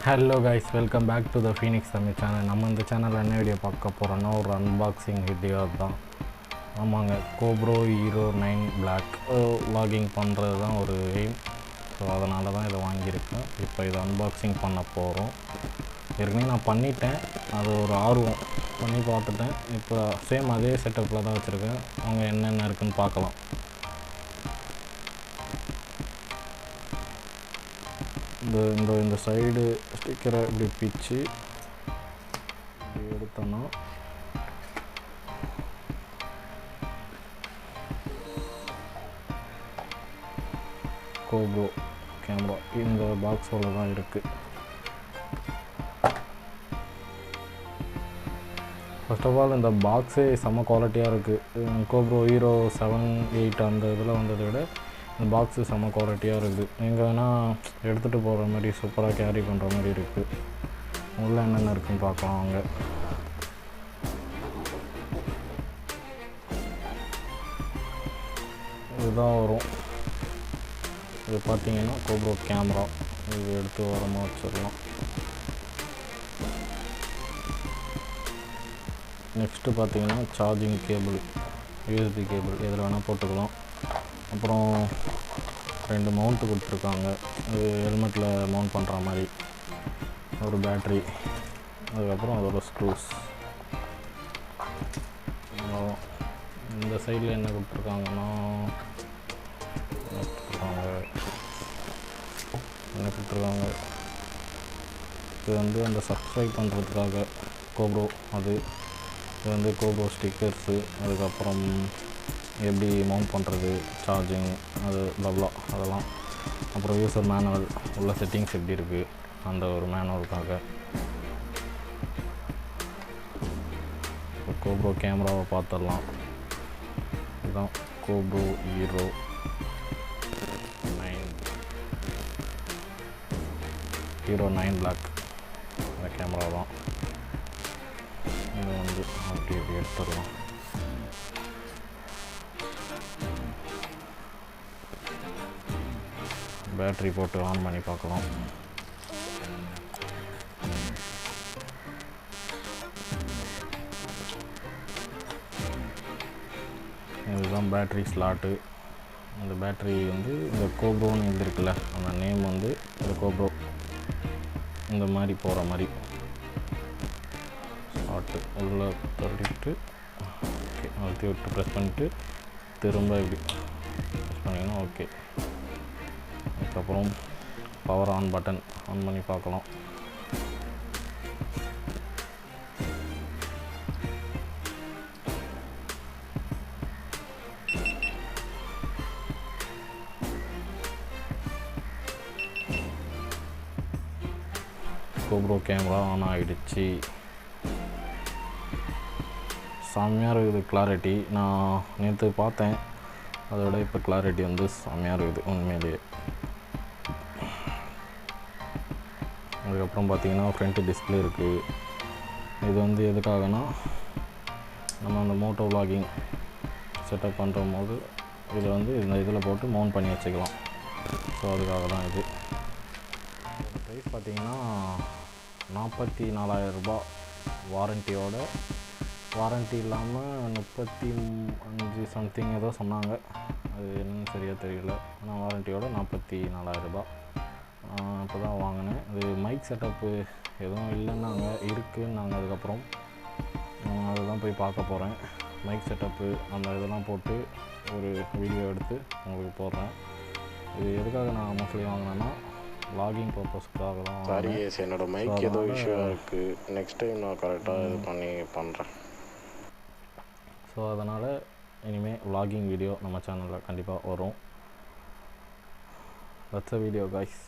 Hello guys, welcome back to the Phoenix Tamil channel. நம்ம இந்த சேனலில் என்ன வீடியோ பார்க்க போகிறோன்னா ஒரு அன்பாக்சிங் வீடியோ தான். ஆமாங்க, கோப்ரோ ஹீரோ 9 Black வ்ளாகிங் பண்ணுறது தான் ஒரு எய்ம். ஸோ அதனால தான் இதை வாங்கியிருக்கேன். இப்போ இதை அன்பாக்சிங் பண்ண போகிறோம். ஏற்கனவே நான் பண்ணிட்டேன், அது ஒரு ஆர்வம் பண்ணி பார்த்துட்டேன். இப்போ சேம் அதே செட்டப்பில் தான் வச்சுருக்கேன். அவங்க என்னென்ன இருக்குதுன்னு பார்க்கலாம். இந்த சைடு ஸ்டிக்கரை இப்படி பிச்சு எடுத்தோன்னா கோப்ரோ கேமரா இந்த பாக்ஸோடு தான் இருக்குது. ஃபர்ஸ்ட் ஆஃப் ஆல் இந்த பாக்ஸே செம்ம குவாலிட்டியாக இருக்குது. கோப்ரோ ஹீரோ 7, 8 அந்த இதில் வந்ததை விட இந்த பாக்ஸு செம்ம குவாலிட்டியாக இருக்குது. எங்கே வேணால் எடுத்துகிட்டு போகிற மாதிரி சூப்பராக கேரி பண்ணுற மாதிரி இருக்குது. உள்ளே என்னென்ன இருக்குதுன்னு பார்க்கலாம் வாங்க. இதுதான் வரும். இது பார்த்திங்கன்னா கோப்ரோ கேமரா. இது எடுத்து ஓரமாக வச்சிடலாம். நெக்ஸ்ட்டு பார்த்திங்கன்னா சார்ஜிங் கேபிள், யூஎஸ்பி கேபிள் எதில் வேணால் போட்டுக்கலாம். அப்புறம் 2 மவுண்ட்டு கொடுத்துருக்காங்க. அது ஹெல்மெட்டில் மவுண்ட் பண்ணுற மாதிரி ஒரு பேட்ரி, அதுக்கப்புறம் அதோட ஸ்க்ரூஸ். இந்த சைடில் என்ன கொடுத்துருக்காங்கன்னா இது வந்து அந்த சப்ஸ்கிரைப் பண்ணுறதுக்காக கோப்ரோ. இது வந்து கோப்ரோ ஸ்டிக்கர்ஸு, அதுக்கப்புறம் எப்படி மவுண்ட் பண்ணுறது, சார்ஜிங், அது பப்ளா அதெல்லாம். அப்புறம் யூசர் மேனுவல், உள்ள செட்டிங்ஸ் எப்படி இருக்குது அந்த ஒரு மேனுவலுக்காக. கோப்ரோ கேமராவை பார்த்துடலாம். இதுதான் கோப்ரோ ஹீரோ 9 Black இந்த கேமரா தான். இது வந்து அப்படி எடுத்துடலாம். பேட்ரி போட்டு ஆன் பண்ணி பார்க்கலாம். இதுதான் பேட்ரி ஸ்லாட்டு. அந்த பேட்ரி வந்து இந்த கோப்ரோன்னு எழுதிருக்குல்ல, அந்த நேம் வந்து இந்த கோப்ரோ இந்த மாதிரி போகிற மாதிரி ஸ்லாட்டு உள்ளே தள்ளிட்டு ஓகே அழுத்தி விட்டு ப்ரெஸ் பண்ணிவிட்டு திரும்ப இப்படி ப்ரெஸ் பண்ணிங்கன்னா ஓகே. அதுக்கப்புறம் பவர் ஆன் பட்டன் ஆன் பண்ணி பார்க்கலாம். கோப்ரோ கேமரா ஆன் ஆகிடுச்சு. செம்மையாக இருக்குது கிளாரிட்டி. நான் நேற்று பார்த்தேன், அதோட இப்போ கிளாரிட்டி வந்து செம்மையாக இருக்குது உண்மையிலேயே. அதுக்கப்புறம் பார்த்திங்கன்னா ஃப்ரண்ட் டிஸ்பிளே இருக்குது. இது வந்து எதுக்காகனா நம்ம அந்த மோட்டோ வ்ளாகிங் செட்டப் பண்ணுற போது இதில் வந்து இந்த இதில் போட்டு மவுண்ட் பண்ணி வச்சுக்கலாம். ஸோ அதுக்காக தான் இது. ப்ரைஸ் பார்த்திங்கன்னா 44,000 ரூபா வாரண்டியோட. வாரண்ட்டி இல்லாமல் 35 சம்திங் ஏதோ சொன்னாங்க, அது என்னன்னு சரியாக தெரியல. ஆனால் வாரண்ட்டியோட 44,000 ரூபா. இப்போ தான் வாங்கினேன். இது மைக் செட்டப்பு எதுவும் இல்லைன்னாங்க, இருக்குன்னாங்க. அதுக்கப்புறம் அதுதான் போய் பார்க்க போகிறேன். மைக் செட்டப்பு அந்த இதெல்லாம் போட்டு ஒரு வீடியோ எடுத்து உங்களுக்கு போடுறேன். இது எதுக்காக நான் மோஸ்ட்லி வாங்கினேன்னா வ்ளாகிங் பர்பஸ்க்காக தான். சாரி கேஸ், என்னோடய மைக் ஏதோ இஷ்யூவாக இருக்குது. நெக்ஸ்ட் டைம் நான் கரெக்டாக இது பண்ணி பண்ணுறேன். ஸோ அதனால் இனிமேல் வ்ளாகிங் வீடியோ நம்ம சேனலில் கண்டிப்பாக வரும். That's a video guys.